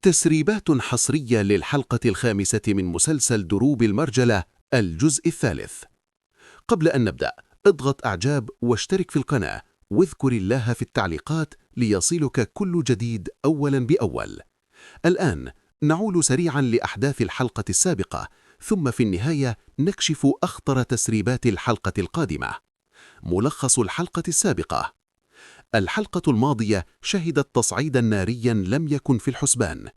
تسريبات حصرية للحلقة الخامسة من مسلسل دروب المرجلة الجزء الثالث. قبل أن نبدأ اضغط إعجاب واشترك في القناة واذكر الله في التعليقات ليصلك كل جديد أولا بأول. الآن نعود سريعا لأحداث الحلقة السابقة، ثم في النهاية نكشف أخطر تسريبات الحلقة القادمة. ملخص الحلقة السابقة: الحلقة الماضية شهدت تصعيدا ناريا لم يكن في الحسبان.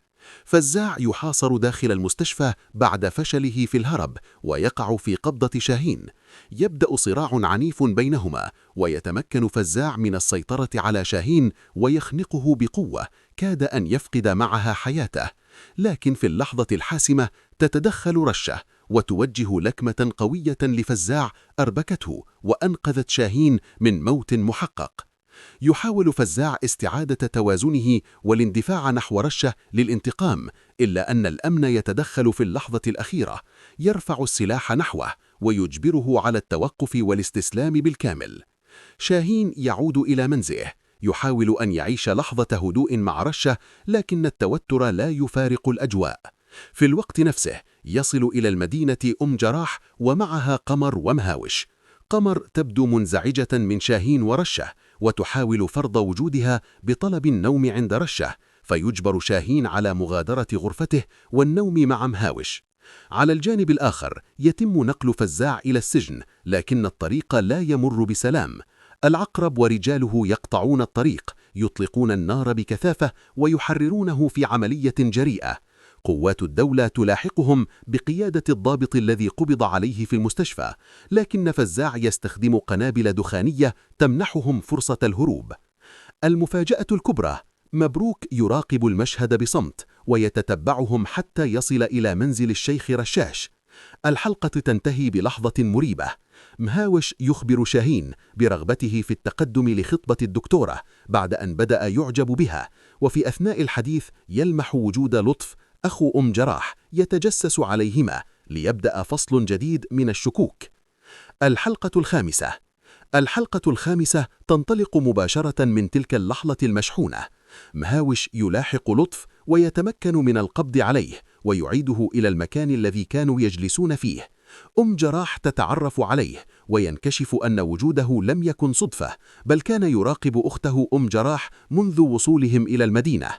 فزاع يحاصر داخل المستشفى بعد فشله في الهرب ويقع في قبضة شاهين. يبدأ صراع عنيف بينهما، ويتمكن فزاع من السيطرة على شاهين ويخنقه بقوة كاد أن يفقد معها حياته. لكن في اللحظة الحاسمة تتدخل رشة وتوجه لكمة قوية لفزاع أربكته وأنقذت شاهين من موت محقق. يحاول فزاع استعادة توازنه والاندفاع نحو رشة للانتقام، إلا أن الأمن يتدخل في اللحظة الأخيرة، يرفع السلاح نحوه ويجبره على التوقف والاستسلام بالكامل. شاهين يعود إلى منزله، يحاول أن يعيش لحظة هدوء مع رشة، لكن التوتر لا يفارق الأجواء. في الوقت نفسه يصل إلى المدينة جراح ومعها قمر ومهاوش. قمر تبدو منزعجة من شاهين ورشة، وتحاول فرض وجودها بطلب النوم عند رشة، فيجبر شاهين على مغادرة غرفته والنوم مع مهاوش. على الجانب الآخر يتم نقل فزاع إلى السجن، لكن الطريق لا يمر بسلام. العقرب ورجاله يقطعون الطريق، يطلقون النار بكثافة ويحررونه في عملية جريئة. قوات الدولة تلاحقهم بقيادة الضابط الذي قبض عليه في المستشفى، لكن فزاع يستخدم قنابل دخانية تمنحهم فرصة الهروب. المفاجأة الكبرى: مبروك يراقب المشهد بصمت ويتتبعهم حتى يصل إلى منزل الشيخ رشاش. الحلقة تنتهي بلحظة مريبة. مهاوش يخبر شاهين برغبته في التقدم لخطبة الدكتورة بعد أن بدأ يعجب بها، وفي أثناء الحديث يلمح وجود لطف أخو جراح يتجسس عليهما، ليبدأ فصل جديد من الشكوك. الحلقة الخامسة تنطلق مباشرة من تلك اللحظة المشحونة. مهاوش يلاحق لطف ويتمكن من القبض عليه ويعيده إلى المكان الذي كانوا يجلسون فيه. جراح تتعرف عليه وينكشف أن وجوده لم يكن صدفة، بل كان يراقب أخته جراح منذ وصولهم إلى المدينة.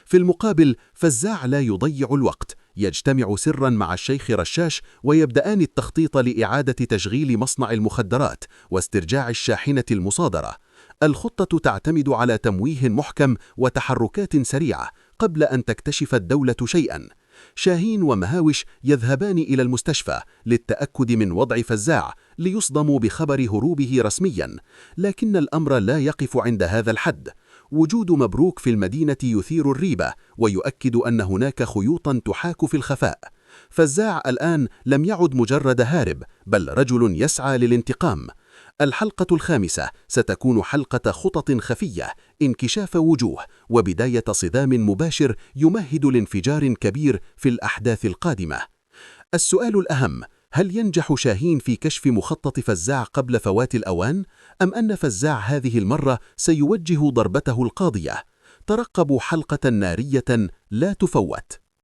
في المقابل فزاع لا يضيع الوقت، يجتمع سرا مع الشيخ رشاش ويبدأان التخطيط لإعادة تشغيل مصنع المخدرات واسترجاع الشاحنة المصادرة. الخطة تعتمد على تمويه محكم وتحركات سريعة قبل أن تكتشف الدولة شيئا. شاهين ومهاوش يذهبان إلى المستشفى للتأكد من وضع فزاع ليصدموا بخبر هروبه رسميا، لكن الأمر لا يقف عند هذا الحد. وجود مبروك في المدينة يثير الريبة ويؤكد أن هناك خيوطا تحاك في الخفاء. فزاع الآن لم يعد مجرد هارب، بل رجل يسعى للانتقام. الحلقة الخامسة ستكون حلقة خطط خفية، انكشاف وجوه، وبداية صدام مباشر يمهد لانفجار كبير في الأحداث القادمة. السؤال الأهم: هل ينجح شاهين في كشف مخطط فزاع قبل فوات الأوان؟ أم أن فزاع هذه المرة سيوجه ضربته القاضية؟ ترقبوا حلقة نارية لا تفوت.